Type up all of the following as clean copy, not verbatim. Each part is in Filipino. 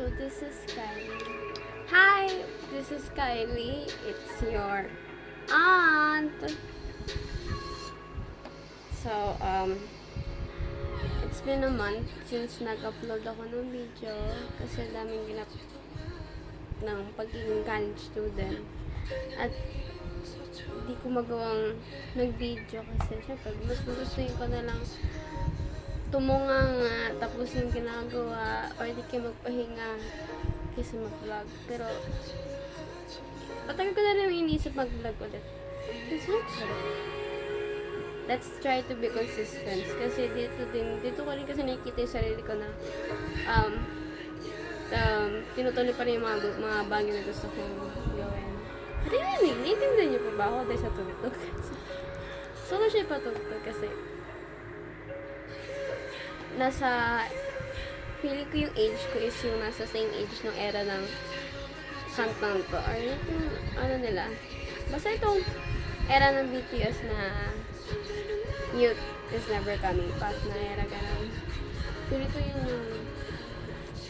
So this is Kylie. Hi, this is Kylie. It's your aunt. So, it's been a month since nag-upload ako ng video kasi daming ginap ng pagiging college student. At di ko magawang nag-video kasi syempre mas gugustuhin ko na lang tumunga nga tapos yung ginagawa or di kayo magpahinga kaysa mag-vlog. Pero matagal ko na rin iniisip mag-vlog ulit. Let's try to be consistent kasi dito ko rin kasi nakikita yung sarili ko na tinutuloy pa rin yung mga bagay na gusto kong gawin. Really? Naiintindihan niyo po ba ako dahil sa tugtog? So na siya ipatugtog kasi feeling ko yung age ko is yung nasa same age ng era ng kantang to. Or yung ano nila. Basta itong era ng BTS na youth is never coming back na era ganun. Feeling ko yun yung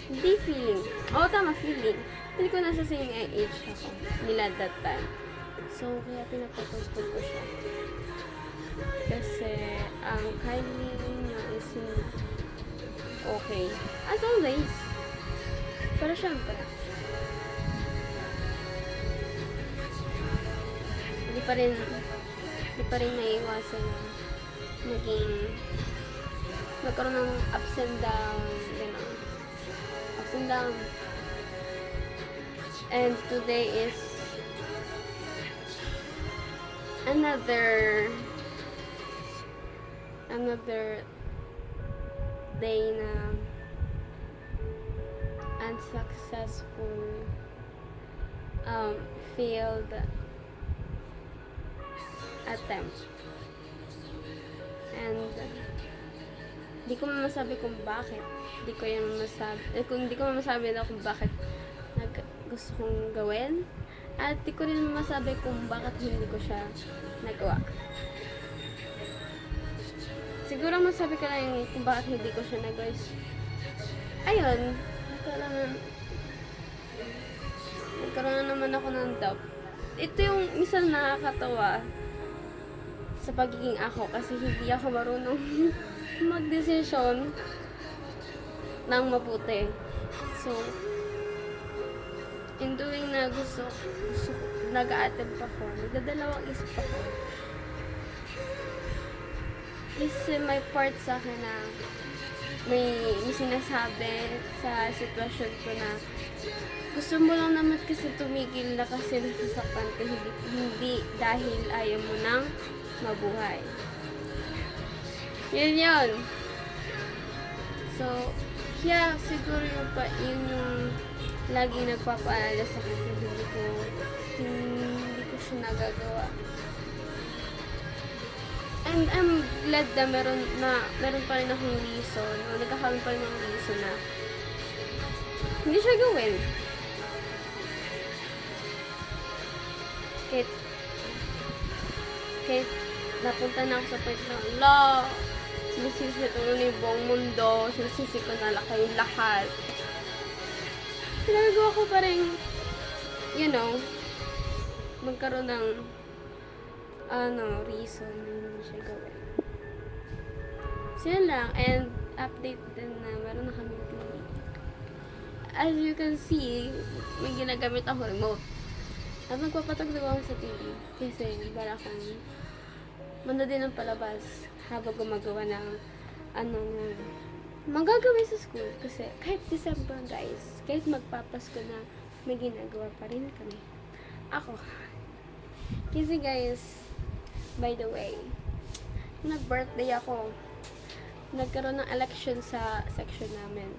hindi feeling. Tama, feeling. Feeling ko nasa same age ako nila that time. So, kaya pinapopost ko siya. Kasi, ang Kylie niya is okay. As always. Pero syempre, hindi pa rin naiiwasan na magkaroon ng ups and down, ups and down. And today is another day na unsuccessful failed attempt. And di ko masabi kung bakit. Di ko masabi na kung bakit gusto kong gawin. At di ko rin masabi kung bakit hindi ko siya nagawa. Siguro masabi ko lang kung bakit hindi ko siya nagawa. Ayun, nagkaroon na naman ako ng doubt. Ito yung minsan nakakatawa sa pagiging ako kasi hindi ako marunong mag-desisyon ng mabuti. So, in doing na gusto nag-a-attempt ako, nagdadalawang isip ako. Kasi may part sa akin na may sinasabi sa sitwasyon ko na gusto mo lang naman kasi tumigil na kasi nasasaktan ka, hindi dahil ayaw mo nang mabuhay. Yun. So, siguro yun yung laging nagpapaalala sa akin na hindi ko siya nagagawa. And I'm glad na meron pa rin akong reason, o nagkakaroon pa rin ng reason na hindi siya gawin. Kahit napunta na ako sa point na, sinisisi ko na yung buong mundo, sinisisi ko na kayong lahat. Pinagawa ko pa rin, magkaroon ng reason na hindi siya gawin. So yun lang, and update din na meron na kami TV. As you can see, may ginagamit ako remote. At nagpapatagdag ako sa TV kasi para akong manda din ang palabas habang gumagawa ng magagawin sa school. Kasi kahit December guys, kahit magpapasko na, may ginagawa pa rin kami. Ako. Kasi guys, by the way, nag-birthday ako. Nagkaroon ng election sa section namin.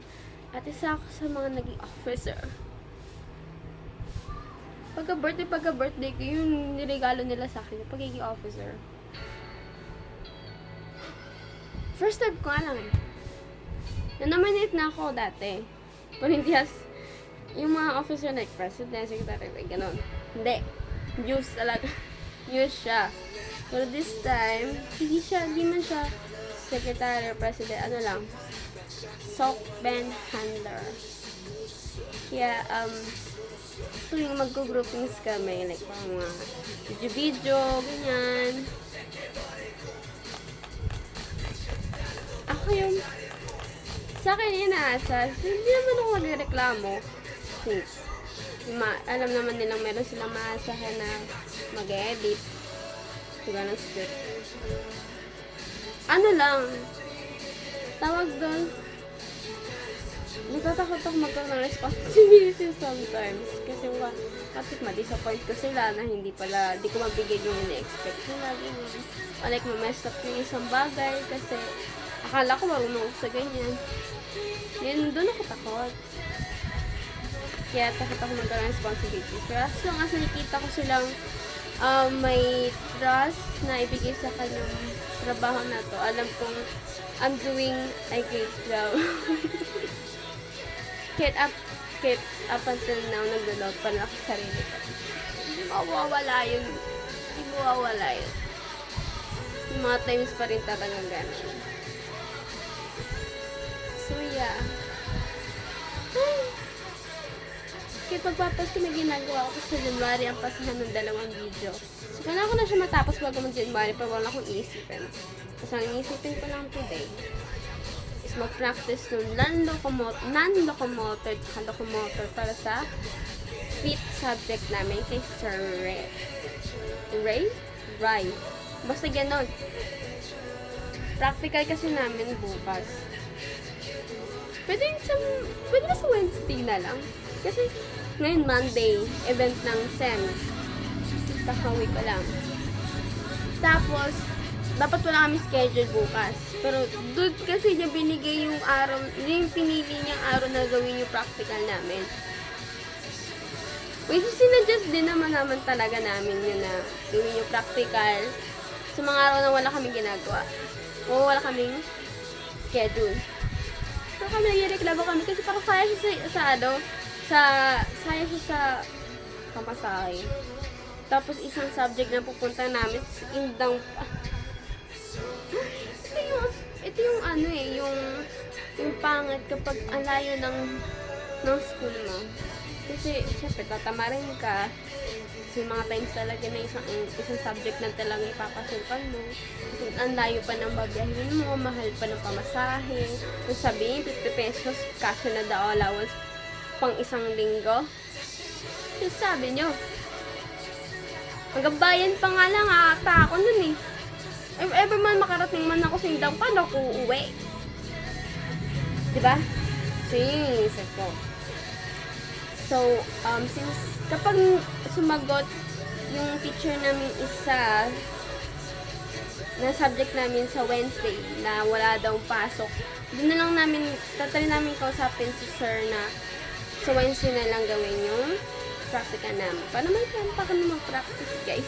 At isa ako sa mga naging officer. Pagka-birthday ko, yung niregalo nila sa akin, yung pagiging officer. First time ko nga lang eh. Na-nominate na ako dati. Pero hindi yung mga officer like president, secretary, like gano'n. Hindi. News talaga. News siya. Pero this time, hindi man siya secretary or president, SOC Ben handler. Kaya, tuwing mag-groupings kami, like, mga video-video, ganyan. Ako yung, sa akin inaasa, hindi naman ako magreklamo. Since, alam naman nilang meron silang maasahan na mag-edit. Diba ng script. Ano lang, tawag doon, natatakot ako magkaroon ng responsibility sometimes. Kasi kapit ma-disappoint ko sila na hindi ko mabigay yung ina-expect nila. O like, ma-mess up yung isang bagay kasi akala ko marunong ako sa ganyan. Yun, doon ako takot. Kaya takot ako magkaroon ng responsibilities. Pero as long as nakikita ko silang may trust na ibigay sa kanyang trabaho na to, alam kong I'm doing a great job. Kahit up until now, nagdodoubt pa na ako sa sarili ko. Hindi mawawala yun. Hindi mawawala yun. Yung mga times pa rin talagang gano'n. So, yeah. Kahit pagpapas ko na ginagawa ko sa January ang pasahan ng 2 video. So, kailangan ko na siya matapos bago mag-January pero wala akong iisipin. Kasi ang iisipin ko lang today is mag-practice ng non-locomotor at locomotor para sa fit subject namin kay Sir Ray? Basta ganon. Practical kasi namin bukas. Pwede ba sa Wednesday na lang? Kasi ngayon Monday, event ng SEMS. Kakawi ko lang. Tapos, dapat wala kami schedule bukas. Pero, doon kasi niya binigay yung araw, yung pinili niyang araw na gawin yung practical namin. Which is sinadjust din naman talaga namin yun na gawin yung practical sa mga araw na wala kaming ginagawa. O wala kaming schedule. So, kami nagreklamo kami kasi parang sayang siya sayang siya sa pamasahe. Tapos, isang subject na pupunta namin, indang ito yung ano yung pangit kapag alayo ng school mo. Kasi, syempre, tatamarin ka. Kasi mga times talaga na isang subject na talaga ipapasukan mo. Kasi, ang layo pa ng babiyahin mo, mahal pa ng pamasahe. Kung sabihin, 50 pesos, kasya na daw allowance pang isang linggo. Kasi sabi nyo, hanggang bayan pa nga lang, ata ako nun eh. If ever man makarating man ako sa indang, paano ako uuwi? Diba? So, yun yung isip ko. So, since kapag sumagot yung teacher namin isa na subject namin sa Wednesday na wala daw pasok, doon na lang tatry namin kausapin si sir na sa Wednesday na lang gawin yung practical namin. Paano may time pa kami mag-practice, guys?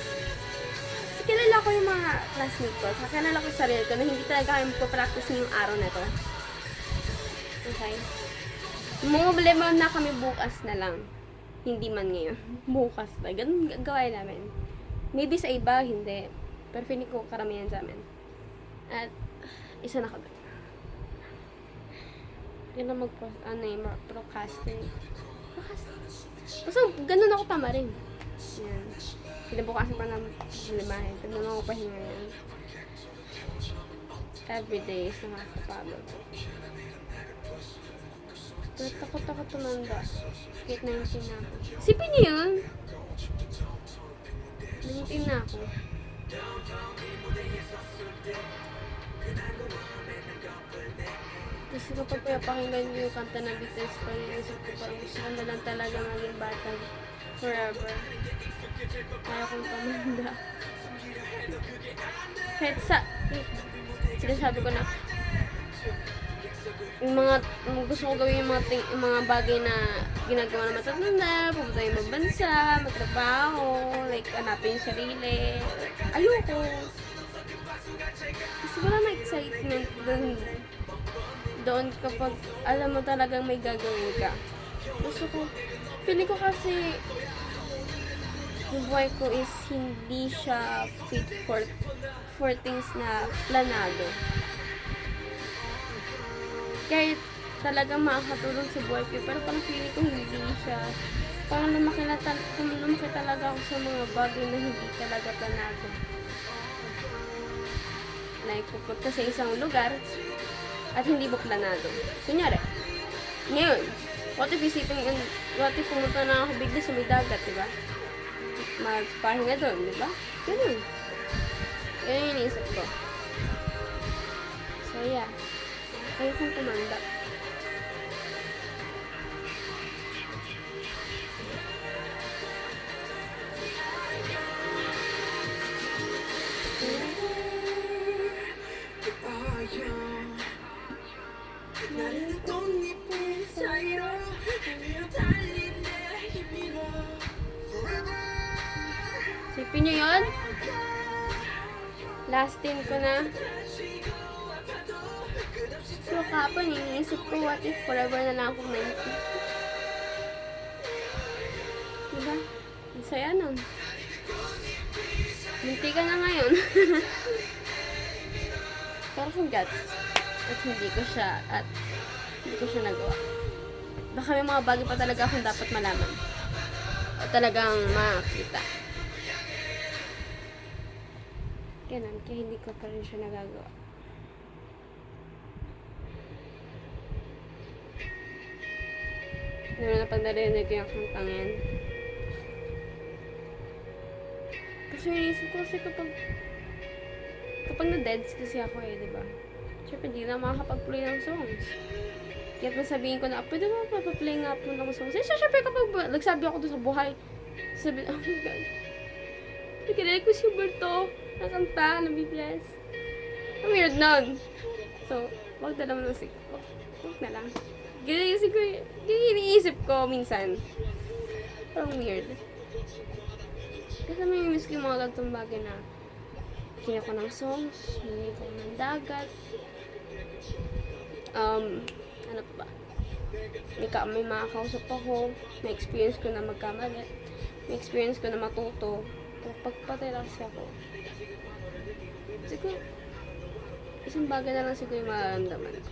Kasi kilala ko yung mga classmate ko. Saka kilala ko yung sarili ko na hindi talaga kami magpa-practice ngayong araw na to. Okay? Mga problema na kami bukas na lang. Hindi man ngayon. Bukas na. Ganun gagawin namin. Maybe sa iba, hindi. Pero feeling ko karamihan sa amin. At, isa na kami. Yan na procrastinate. Basta, ganun ako tamarin. Yan. Pinabukasan pa ng limahin. Ganun ako pahinga yan. Everyday is nakakapagod. Pero takot ako tumanda. Kahit 19 na ako. Isipin niyo yun? 19 na ako. Kasi kapag pinapakinggan niyo yung kanta ng BTS pa rin, isip ko parang gusto ko na lang talaga maging bata forever. Kaya kong tumanda. Kahit sinasabi ko na yung gusto ko gawin yung mga bagay na ginagawa na matatanda, pumunta yung ibang bansa, magtrabaho, like hanapin yung sarili. Ayoko. Kasi wala na excitement doon kapag alam mo talagang may gagawin ka. Gusto ko, feeling ko kasi yung buhay ko is hindi siya fit for things na planado. Kahit talagang makakatulong sa buhay ko. Pero parang feeling ko hindi siya. Parang lumaki talaga ako sa mga bagay na hindi talaga planado. Like, pupunta sa isang lugar at hindi mo planado. Kunyari, ngayon, what if pumunta na ako bigla sa may dagat, diba? Magpahinga doon, diba? Ganun. Ganun yung iniisip ko. So, yeah. Ayokong kumanda. Sipin nyo yun? Last tin ko na. So, kapon, iniisip ko, what if forever na lang akong 90? Diba? Ang saya nun. Munti ka na ngayon. Pero congrats. At hindi ko siya nagawa. Baka may mga bagay pa talaga akong dapat malaman. O talagang makita. Ganun, kaya hindi ko pa rin siya nagagawa. Naman na pag narinig ko yung kantang yan. Kasi naisip ko kasi kapag na-deads kasi ako diba? Siyempre, hindi na makakapag-play ng songs. Kaya kung sabihin ko na, pwede mo pa-play nga po ng songs. Siyempre, kapag nagsabi ako doon sa buhay, sabi, oh my God. Nakinig ko si Berto na kanta ng BTS. Ang weird nun. So, wag na lang wag na lang. Iniisip ko minsan. Parang weird. Kasi may miss ko yung mga gantong bagay na kinig ko ng songs, kinig ko ng dagat. Ano pa? May makakausap ako, may experience ko na magkamali, may experience ko na matuto. Pagpatay-relax ako. Siguro, isang bagay na lang siguro yung mararamdaman ko.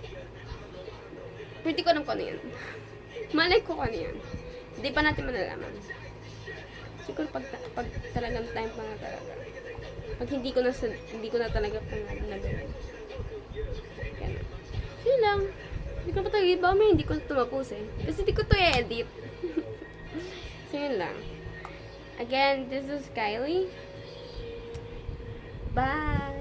Pero hindi ko alam kung ano yan. Malay ko kung ano yan. Hindi pa natin malalaman. Siguro pag talagang time pa na talaga. Pag hindi ko na talaga pangalan na gano'n. Ganun. Yun lang. Hindi ko pa talaga iba, hindi ko tumapos Kasi hindi ko to i-edit. So yun lang. Again, this is Kylie. Bye!